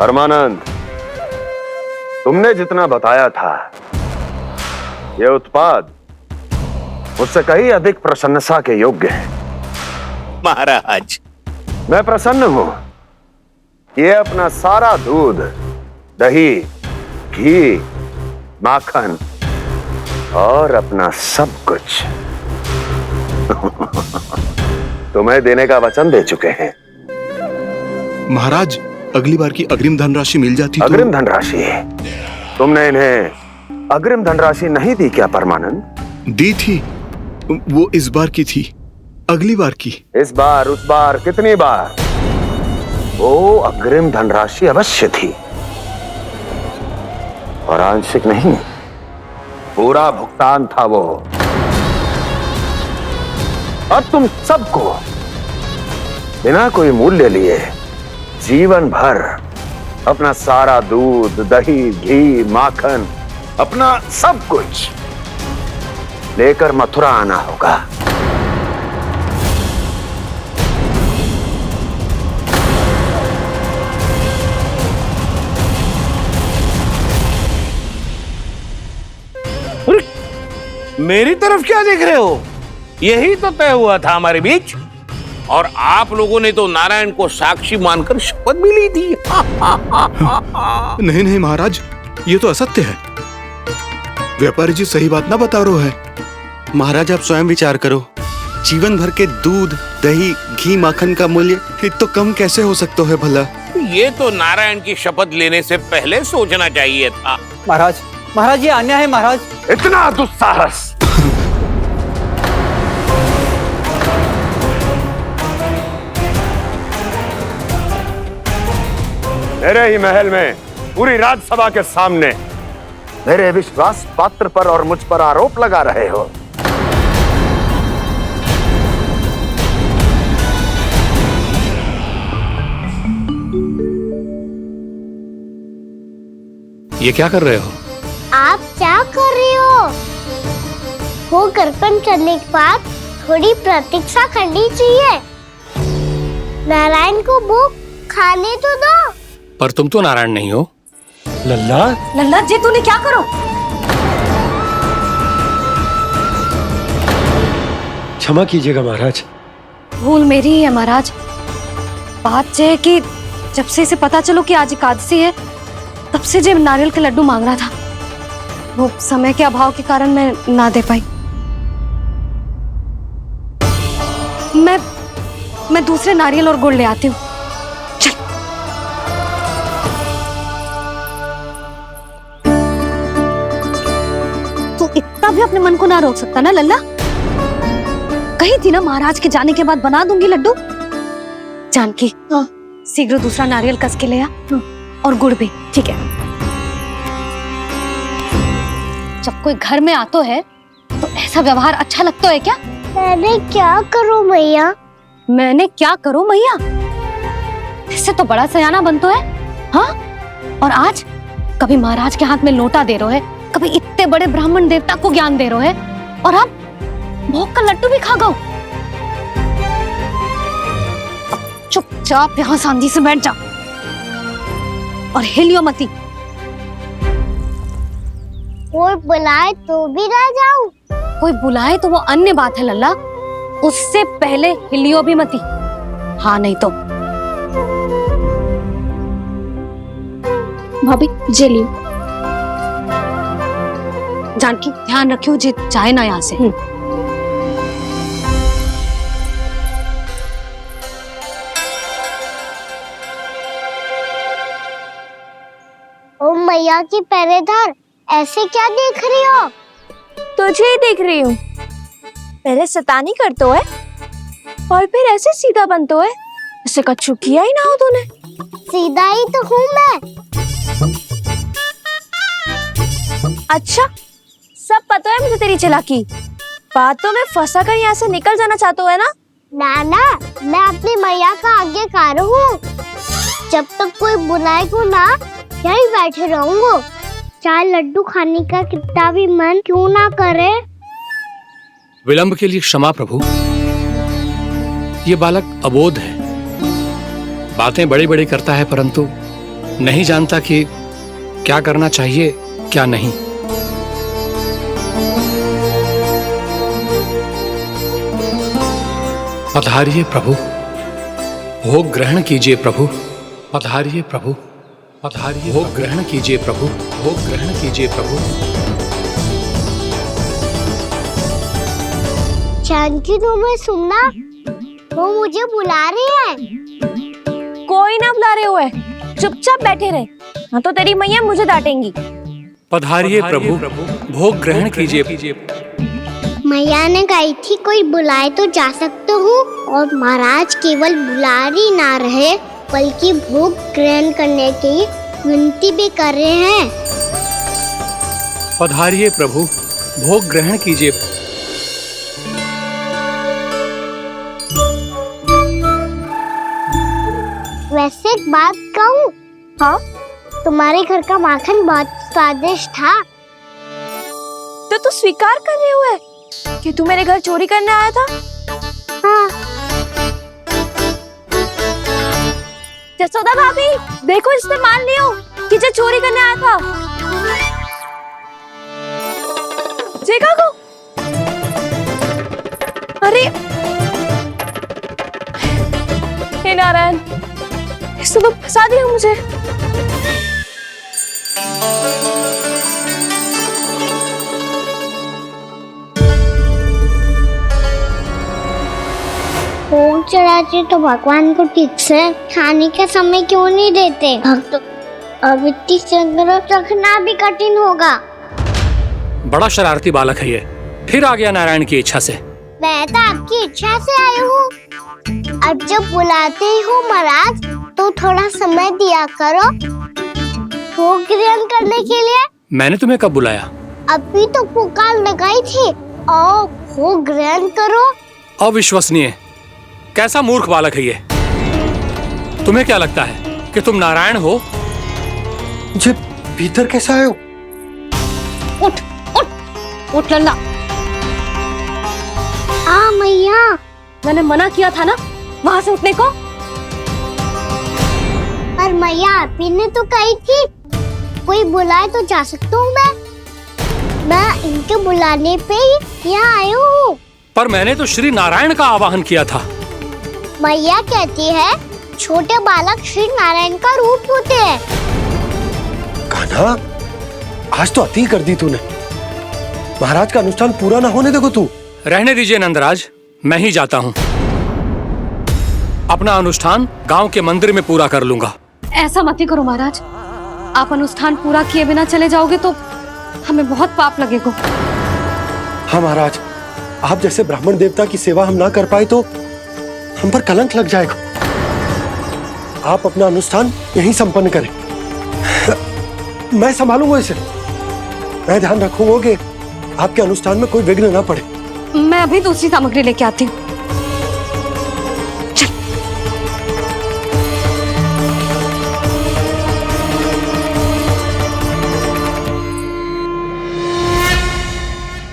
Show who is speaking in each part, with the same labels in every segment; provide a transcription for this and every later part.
Speaker 1: परमानंद, तुमने जितना बताया था, यह उत्पाद उससे कहीं अधिक प्रशंसा के योग्य है।
Speaker 2: महाराज,
Speaker 1: मैं प्रसन्न हूं। ये अपना सारा दूध, दही, घी, माखन और अपना सब कुछ तुम्हें देने का वचन दे चुके हैं।
Speaker 3: महाराज, अगली बार की अग्रिम धनराशि मिल जाती तो।
Speaker 1: अग्रिम धनराशि? तुमने इन्हें अग्रिम धनराशि नहीं दी क्या परमानंद?
Speaker 3: दी थी, वो इस बार की थी, अगली बार की।
Speaker 1: इस बार, उस बार, कितनी बार? वो अग्रिम धनराशि अवश्य थी और आंशिक नहीं, पूरा भुगतान था वो। अब तुम सबको बिना कोई मूल्य लिए जीवन भर अपना सारा दूध, दही, घी, माखन, अपना सब कुछ लेकर मथुरा आना होगा।
Speaker 2: मेरी तरफ क्या देख रहे हो? यही तो तय हुआ था हमारे बीच, और आप लोगों ने तो नारायण को साक्षी मानकर शपथ भी ली थी।
Speaker 3: नहीं नहीं महाराज, ये तो असत्य है। व्यापारी जी सही बात ना बता रहे हैं।
Speaker 4: महाराज, आप स्वयं विचार करो, जीवन भर के दूध, दही, घी, माखन का मूल्य इतना कम कैसे हो सकता है भला?
Speaker 2: ये तो नारायण की शपथ लेने से पहले सोचना चाहिए था।
Speaker 5: महाराज, महाराज, ये अन्याय है महाराज।
Speaker 1: इतना दुस्साहस! मेरे ही महल में पूरी राजसभा के सामने मेरे विश्वास पात्र पर और मुझ पर आरोप लगा रहे हो।
Speaker 6: ये क्या कर रहे हो?
Speaker 7: आप क्या कर रहे हो? वो कर्पण करने के बाद थोड़ी प्रतीक्षा करनी चाहिए। नारायण को भूख खाने तो दो।
Speaker 6: पर तुम तो नारायण नहीं हो।
Speaker 8: लल्ला,
Speaker 9: लल्ला जी, तूने क्या करो?
Speaker 8: क्षमा कीजिएगा महाराज।
Speaker 9: भूल मेरी ही है महाराज। बात यह है कि जब से इसे पता चलो कि आज एकादशी है, तब से जो नारियल के लड्डू मांग रहा था, वो समय के अभाव के कारण मैं ना दे पाई। मैं दूसरे नारियल और गुड़ ले आती हूँ। चल। तू इतना भी अपने मन को ना रोक सकता ना लल्ला? कही थी ना महाराज के जाने के बाद बना दूंगी लड्डू। जानकी, शीघ्र दूसरा नारियल कस के ले आ, और गुड़ भी। ठीक है। जब कोई घर में आतो है तो ऐसा व्यवहार अच्छा लगता है क्या?
Speaker 7: मैंने क्या करूं मैया?
Speaker 9: मैंने क्या करूं मैया? इससे तो बड़ा सयाना बनतो है। हाँ? और आज कभी महाराज के हाथ में लोटा दे रहे है, कभी इतने बड़े ब्राह्मण देवता को ज्ञान दे रहे है, और अब भोग का लड्डू भी खा गओ। चुपचाप यहाँ सांधी से बैठ जा और हिलियो मती।
Speaker 7: कोई बुलाए तो भी ना जाऊं?
Speaker 9: कोई बुलाए तो वो अन्य बात है लल्ला, उससे पहले हिलियो भी मती। हाँ नहीं तो।
Speaker 10: भाभी, जे लियो।
Speaker 9: जानकी, ध्यान रखियो जे जाए ना यहाँ से।
Speaker 7: ओ मैया की पहरेदार, ऐसे क्या देख रही हो?
Speaker 10: तुझे ही देख रही हूँ। पहले शैतानी करतो है और फिर ऐसे सीधा बनतो है, ऐसे कछु किया ही ना हो तूने।
Speaker 7: सीधा ही तो हूँ मैं।
Speaker 10: अच्छा, सब पता है मुझे तेरी चालाकी। बातों में फंसा कर यहाँ से निकल जाना चाहते हो है ना?
Speaker 7: नाना, मैं अपनी मैया का आज्ञाकार हूँ। जब तक कोई बुलाएगा ना, यहीं बैठे रहूंगा, चाहे लड्डू खाने का कितना भी मन क्यों ना करे।
Speaker 6: विलंब के लिए क्षमा प्रभु। ये बालक अबोध है, बातें बड़ी बड़ी करता है, परंतु नहीं जानता कि क्या करना चाहिए क्या नहीं। पधारिए प्रभु, भोग ग्रहण कीजिए प्रभु। पधारिए प्रभु, पधारिए, भोग ग्रहण कीजिए प्रभु, भोग ग्रहण कीजिए प्रभु।
Speaker 7: जानकी तुम्हें सुनना, वो मुझे बुला रही है।
Speaker 10: कोई ना बुला रहे हुए, चुपचाप बैठे रहे, हाँ तो तेरी मैया मुझे डांटेंगी।
Speaker 6: पधारिए प्रभु, भोग ग्रहण कीजिए।
Speaker 7: मैया ने कही थी कोई बुलाए तो जा सकते हूँ, और महाराज केवल बुलारी ना रहे बल्कि भोग ग्रहण करने की विनती भी कर रहे हैं।
Speaker 6: पधारिए प्रभु, भोग ग्रहण कीजिए।
Speaker 7: वैसे एक बात कहूँ? हाँ? तुम्हारे घर का माखन बहुत स्वादिष्ट था।
Speaker 10: तो तू स्वीकार कर रहे हुए कि तू मेरे घर चोरी करने आया था?
Speaker 7: हाँ।
Speaker 10: जसोदा भाभी, देखो इसने मान लियो कि जो चोरी करने आया था। देखा को? अरे हे नारायण, इसने तो फंसा दिया मुझे।
Speaker 7: भोग चढ़ाते तो भगवान को ठीक से खाने का समय क्यों नहीं देते? भक्त अब इतनी संग्रह रखना भी कठिन होगा।
Speaker 6: बड़ा शरारती बालक है ये, फिर आ गया नारायण की इच्छा से।
Speaker 7: मैं तो आपकी इच्छा से आई हूँ। अब जब बुलाते ही हो महाराज तो थोड़ा समय दिया करो भोग ग्रहण करने के लिए।
Speaker 6: मैंने तुम्हें कब बुलाया?
Speaker 7: अभी तो पुकार लगाई थी, आओ भोग ग्रहण करो।
Speaker 6: अविश्वसनीय, कैसा मूर्ख बालक है ये। तुम्हें क्या लगता है कि तुम नारायण हो?
Speaker 8: मुझे भीतर कैसे आए हो?
Speaker 9: उठ उठ उठ लल्ला।
Speaker 7: मैया,
Speaker 9: मैंने मना किया था ना वहां से उठने को।
Speaker 7: पर मैया आपी ने तो कही थी कोई बुलाए तो जा सकता हूँ मैं इनके बुलाने पे ही यहाँ आई हूँ।
Speaker 6: पर मैंने तो श्री नारायण का आवाहन किया था।
Speaker 7: मैया कहती है छोटे बालक श्री नारायण का रूप होते हैं।
Speaker 8: कान्हा, आज तो अति कर दी तूने। महाराज का अनुष्ठान पूरा ना होने देखो तू।
Speaker 6: रहने दीजिए नंदराज, मैं ही जाता हूँ। अपना अनुष्ठान गांव के मंदिर में पूरा कर लूंगा।
Speaker 9: ऐसा मत ही करो महाराज, आप अनुष्ठान पूरा किए बिना चले जाओगे तो हमें बहुत पाप लगेगा।
Speaker 8: हाँ महाराज, आप जैसे ब्राह्मण देवता की सेवा हम ना कर पाए तो हम पर कलंक लग जाएगा। आप अपना अनुष्ठान यहीं संपन्न करें, मैं संभालूंगा इसे। मैं ध्यान रखूंगा कि आपके अनुष्ठान में कोई विघ्न ना पड़े।
Speaker 9: मैं अभी दूसरी सामग्री लेके आती हूँ।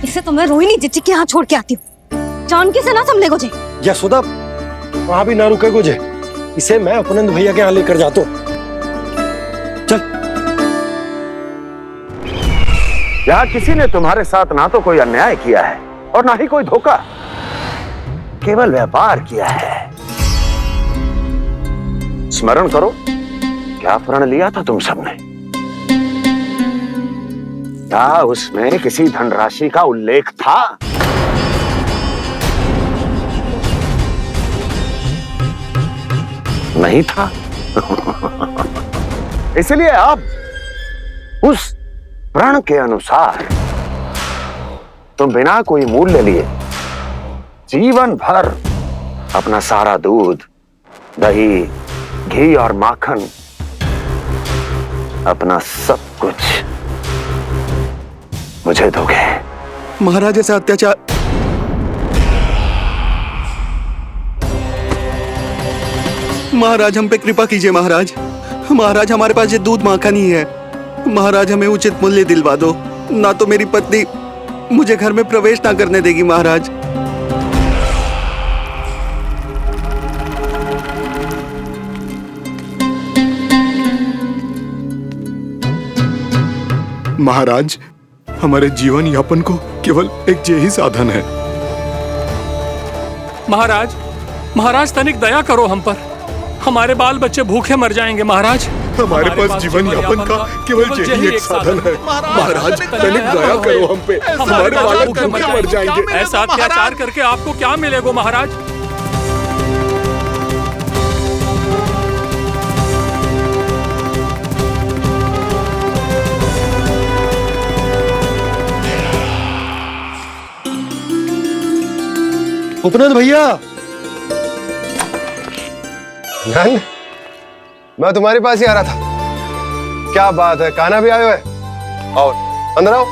Speaker 9: इसे तो मैं रोहिणी जीजी के यहाँ छोड़ के आती हूँ। जानकी से ना संभले गुजे।
Speaker 8: यशोदा, वहां भी ना रुके गुजे। इसे मैं अपनंद भैया के यहाँ लेकर जाता हूँ। चल।
Speaker 1: यहाँ किसी ने तुम्हारे साथ ना तो कोई अन्याय किया है और ना ही कोई धोखा, केवल व्यापार किया है। स्मरण करो क्या प्रण लिया था तुम सबने? क्या उसमें किसी धनराशि का उल्लेख था? नहीं था। इसलिए अब उस प्रण के अनुसार तुम बिना कोई मूल्य लिए जीवन भर अपना सारा दूध, दही, घी और माखन, अपना सब कुछ मुझे दोगे।
Speaker 3: महाराज ऐसा अत्याचार। महाराज हम पे कृपा कीजिए। महाराज, महाराज हमारे पास ये दूध माखन ही है। महाराज हमें उचित मूल्य दिलवा दो, ना तो मेरी पत्नी मुझे घर में प्रवेश ना करने देगी। महाराज
Speaker 4: महाराज, हमारे जीवन यापन को केवल एक यही साधन है।
Speaker 6: महाराज, महाराज तनिक दया करो हम पर। हमारे बाल बच्चे भूखे मर जाएंगे महाराज।
Speaker 4: हमारे पास जीवन यापन का केवल यही एक साधन है। महाराज, तनिक दया करो हम पे। हमारे बालक भूखे मर जाएंगे।
Speaker 6: ऐसा अत्याचार करके आपको क्या मिलेगा महाराज?
Speaker 8: उपनंद भैया।
Speaker 11: नंद, मैं तुम्हारे पास ही आ रहा था। क्या बात है, कान्हा भी आयो है? आओ अंदर आओ।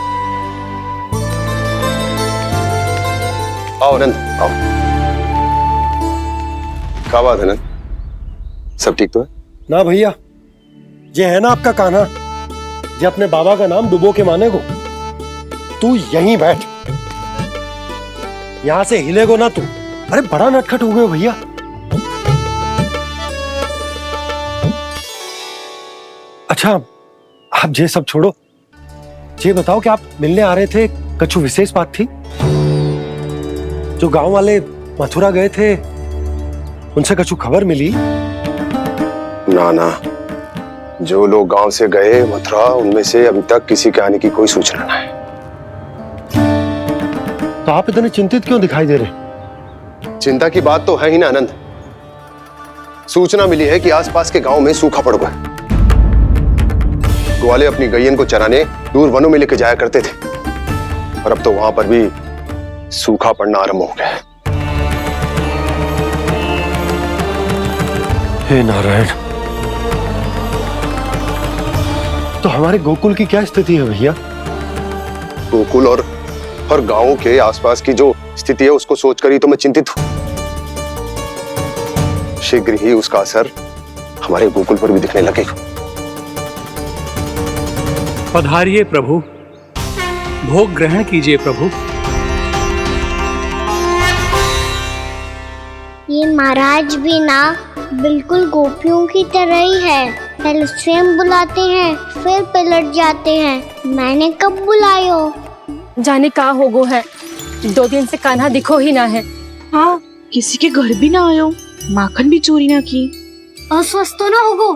Speaker 11: आओ नंद आओ। क्या बात है नंद, सब ठीक तो है?
Speaker 8: ना भैया, ये है ना आपका कान्हा, ये अपने बाबा का नाम डुबो के माने को। तू यहीं बैठ, यहां से हिलेगो ना तू। अरे बड़ा नटखट हो गए भैया। अच्छा, आप ये सब छोड़ो, ये बताओ कि आप मिलने आ रहे थे, कछु विशेष बात थी? जो गांव वाले मथुरा गए थे, उनसे कछु खबर मिली?
Speaker 11: ना ना, जो लोग गांव से गए मथुरा, उनमें से अभी तक किसी के आने की कोई सूचना नहीं।
Speaker 8: तो आप इतने चिंतित क्यों दिखाई दे रहे?
Speaker 11: चिंता की बात तो है ही ना आनंद। सूचना मिली है कि आसपास के गांव में सूखा पड़ गया। ग्वाले अपनी गैयन को चराने दूर वनों में लेके जाया करते थे, और अब तो वहां पर भी सूखा पड़ना आरंभ हो गया है।
Speaker 8: हे नारायण, तो हमारे गोकुल की क्या स्थिति है भैया?
Speaker 11: गोकुल और गांवों के आसपास की जो स्थिति है उसको सोचकर ही तो मैं चिंतित हूं। शीघ्र ही उसका असर हमारे गोकुल पर भी दिखने लगेगा।
Speaker 6: पधारिए प्रभु, भोग ग्रहण कीजिए प्रभु।
Speaker 7: ये महाराज भी ना बिल्कुल गोपियों की तरह ही है। पहले स्वयं बुलाते हैं, फिर पलट जाते हैं। मैंने कब बुलायो?
Speaker 10: जाने का होगो है, 2 दिन से कान्हा दिखो ही ना है।
Speaker 12: हाँ, किसी के घर भी ना आयो, माखन भी चोरी ना की।
Speaker 9: अस्वस्थ तो ना होगो,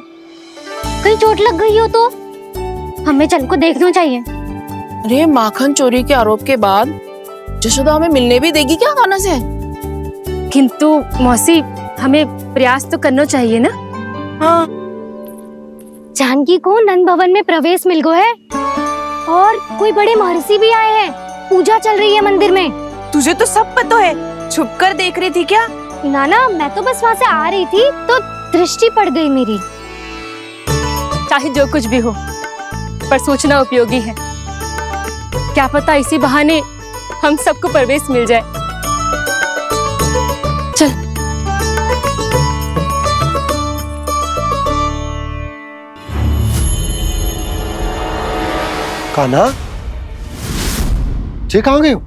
Speaker 9: कहीं चोट लग गई हो तो? हमें चल को देखना चाहिए।
Speaker 12: अरे माखन चोरी के आरोप के बाद जशोदा हमें मिलने भी देगी क्या कान्हा से?
Speaker 10: किंतु मौसी, हमें प्रयास तो करना चाहिए ना।
Speaker 12: हाँ,
Speaker 9: जानकी को नंद भवन में प्रवेश मिल गो है, और कोई बड़े महर्षि भी आए हैं। पूजा चल रही है मंदिर में।
Speaker 12: तुझे तो सब पता है, छुप कर देख रही थी क्या?
Speaker 9: नाना, मैं तो बस वहाँ से आ रही थी तो दृष्टि पड़ गई मेरी।
Speaker 10: चाहे जो कुछ भी हो, पर सूचना उपयोगी है। क्या पता इसी बहाने हम सबको प्रवेश मिल जाए। चल।
Speaker 8: कान्हा, जे कहाँ गए हो?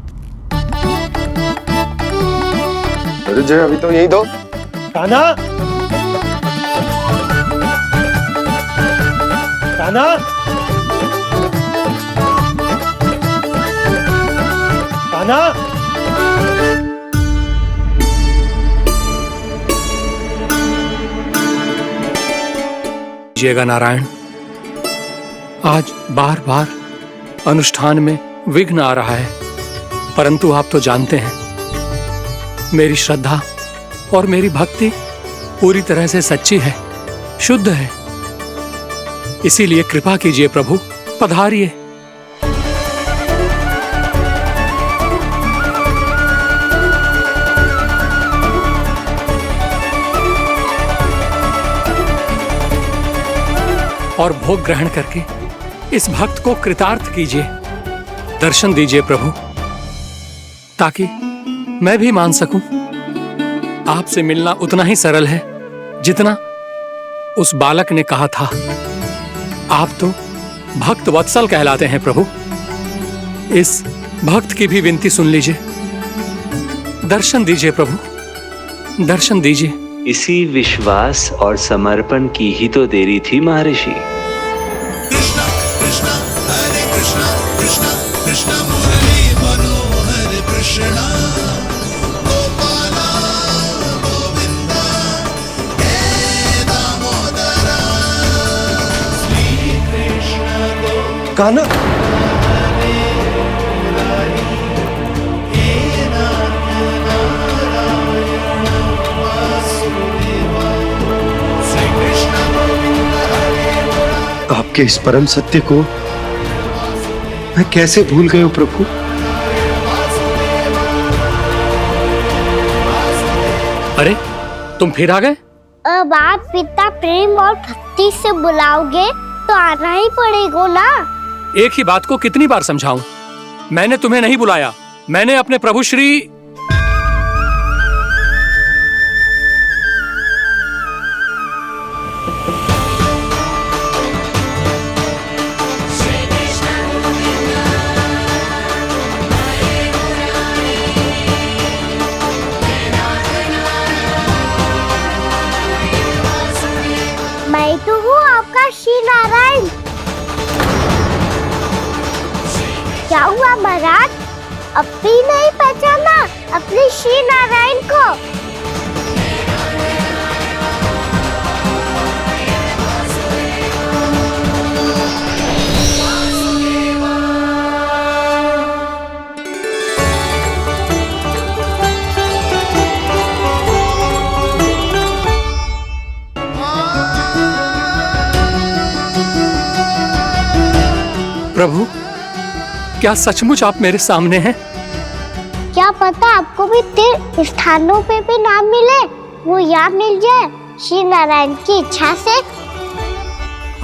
Speaker 11: अरे जय, अभी तो यही दो।
Speaker 8: कान्हा, कान्हा, कान्हा।
Speaker 6: कीजिएगा नारायण, आज बार बार अनुष्ठान में विघ्न आ रहा है, परंतु आप तो जानते हैं मेरी श्रद्धा और मेरी भक्ति पूरी तरह से सच्ची है, शुद्ध है। इसीलिए कृपा कीजिए प्रभु, पधारिए। और भोग ग्रहण करके इस भक्त को कृतार्थ कीजिए। दर्शन दीजिए प्रभु, ताकि मैं भी मान सकूं। आपसे मिलना उतना ही सरल है जितना उस बालक ने कहा था। आप तो भक्त वत्सल कहलाते हैं प्रभु। इस भक्त की भी विनती सुन लीजिए। दर्शन दीजिए प्रभु, दर्शन दीजिए।
Speaker 13: इसी विश्वास और समर्पण की ही तो देरी थी महर्षि।
Speaker 14: कृष्णा कृष्णा हरे कृष्णा
Speaker 8: कान्हा, आपके इस परम सत्य को मैं कैसे भूल गया हूं प्रभु।
Speaker 6: अरे तुम फिर आ गए?
Speaker 7: अब आप इतना प्रेम और भक्ति से बुलाओगे तो आना ही पड़ेगा ना।
Speaker 6: एक ही बात को कितनी बार समझाऊं? मैंने तुम्हें नहीं बुलाया, मैंने अपने प्रभु श्री
Speaker 7: मैं तो हूँ आपका श्री नारायण। क्या हुआ महाराज, अब भी नहीं पहचाना अपने श्री नारायण को?
Speaker 6: प्रभु, क्या सचमुच आप मेरे सामने हैं?
Speaker 7: क्या पता आपको भी तीर्थ स्थानों पे भी नाम मिले, वो यहाँ मिल जाए श्री नारायण की इच्छा से।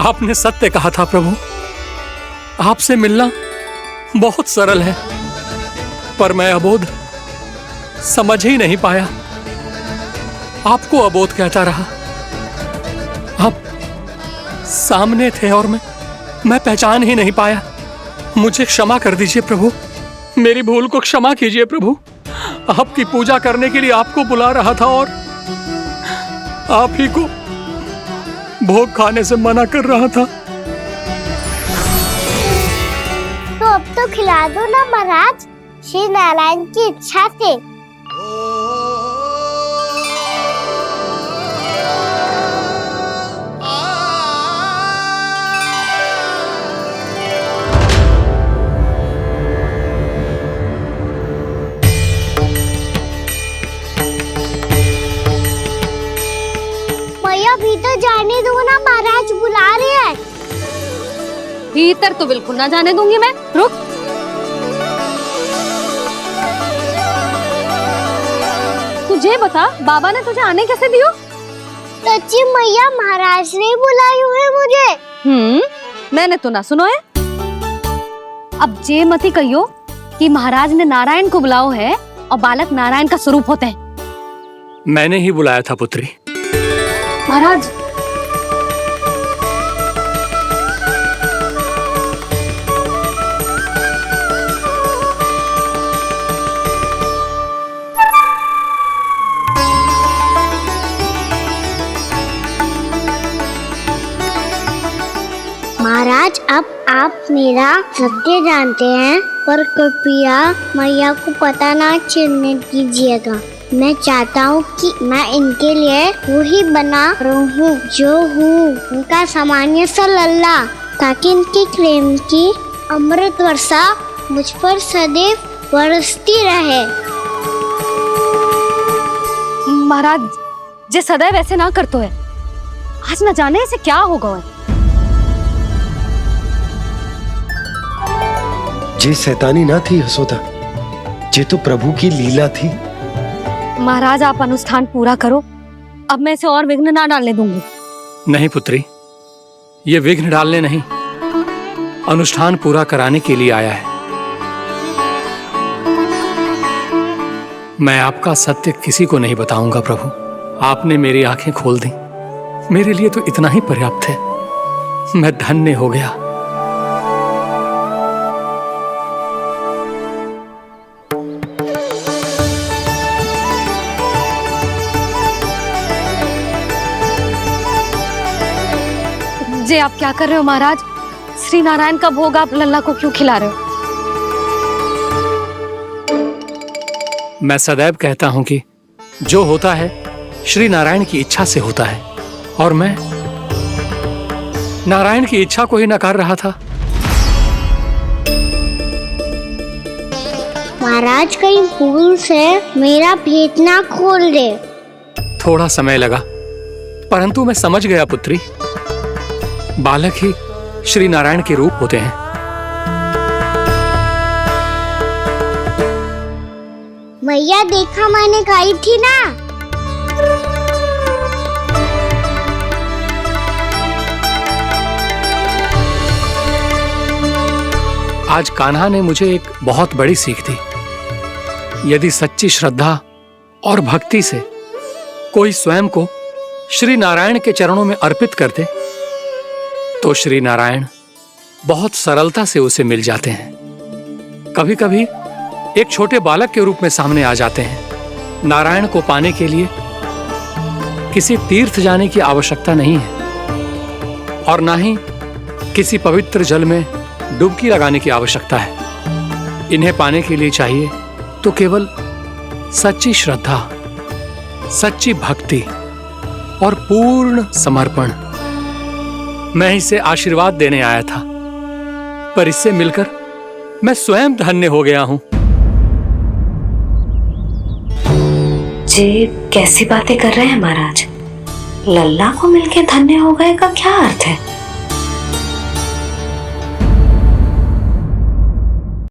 Speaker 6: आपने सत्य कहा था प्रभु, आपसे मिलना बहुत सरल है, पर मैं अबोध समझ ही नहीं पाया। आपको अबोध कहता रहा। आप सामने थे और मैं पहचान ही नहीं पाया। मुझे क्षमा कर दीजिए प्रभु, मेरी भूल को क्षमा कीजिए प्रभु। आपकी पूजा करने के लिए आपको बुला रहा था और आप ही को भोग खाने से मना कर रहा था।
Speaker 7: तो अब तो खिला दो ना महाराज, श्री नारायण की इच्छा से। भीतर जाने दो ना, महाराज बुला रहे हैं।
Speaker 9: भीतर तो बिल्कुल ना जाने दूंगी मैं, रुक। तुझे बता, बाबा ने तुझे आने कैसे दियो?
Speaker 7: सच्ची मैया, महाराज ने बुलाई हुई मुझे।
Speaker 9: मैंने तो ना सुनो है। अब जे मती कहियो कि महाराज ने नारायण को बुलाओ है और बालक नारायण का स्वरूप होते हैं।
Speaker 6: मैंने ही बुलाया था पुत्री।
Speaker 9: महाराज,
Speaker 7: महाराज, अब आप मेरा सत्य जानते हैं, पर कृपया मैया को पता ना चलने दीजिएगा। मैं चाहता हूँ कि मैं इनके लिए वही बना रहूँ जो हूँ, उनका सामान्य सा लल्ला, ताकि इनकी प्रेम की अमृत वर्षा मुझ पर सदैव बरसती रहे।
Speaker 9: महाराज, जे सदैव ऐसे ना करतो है, आज न जाने इसे क्या होगा है।
Speaker 8: जे शैतानी ना थी यशोदा, जे तो प्रभु की लीला थी।
Speaker 9: महाराज, आप अनुष्ठान पूरा करो, अब मैं इसे और विघ्न ना डालने दूंगी।
Speaker 6: नहीं पुत्री, ये विघ्न डालने नहीं, अनुष्ठान पूरा कराने के लिए आया है। मैं आपका सत्य किसी को नहीं बताऊंगा प्रभु। आपने मेरी आंखें खोल दी, मेरे लिए तो इतना ही पर्याप्त है। मैं धन्य हो गया।
Speaker 9: जे आप क्या कर रहे हो महाराज? श्री नारायण का भोग आप लल्ला को क्यों खिला रहे हो?
Speaker 6: मैं सदैव कहता हूं कि जो होता है श्री नारायण की इच्छा से होता है, और मैं नारायण की इच्छा को ही नकार रहा था।
Speaker 7: महाराज कहीं भूल से मेरा भेद ना खोल दे।
Speaker 6: थोड़ा समय लगा, परंतु मैं समझ गया पुत्री। बालक ही श्री नारायण के रूप होते हैं।
Speaker 7: मैया देखा मैंने कही थी ना।
Speaker 6: आज कान्हा ने मुझे एक बहुत बड़ी सीख दी। यदि सच्ची श्रद्धा और भक्ति से कोई स्वयं को श्री नारायण के चरणों में अर्पित कर दे तो श्री नारायण बहुत सरलता से उसे मिल जाते हैं। कभी कभी एक छोटे बालक के रूप में सामने आ जाते हैं। नारायण को पाने के लिए किसी तीर्थ जाने की आवश्यकता नहीं है और ना ही किसी पवित्र जल में डुबकी लगाने की आवश्यकता है। इन्हें पाने के लिए चाहिए तो केवल सच्ची श्रद्धा, सच्ची भक्ति और पूर्ण समर्पण। मैं इसे आशीर्वाद देने आया था, पर इससे मिलकर मैं स्वयं धन्य हो गया हूं।
Speaker 9: जी कैसी बातें कर रहे हैं महाराज? लल्ला को मिलके धन्य हो गए का क्या अर्थ है?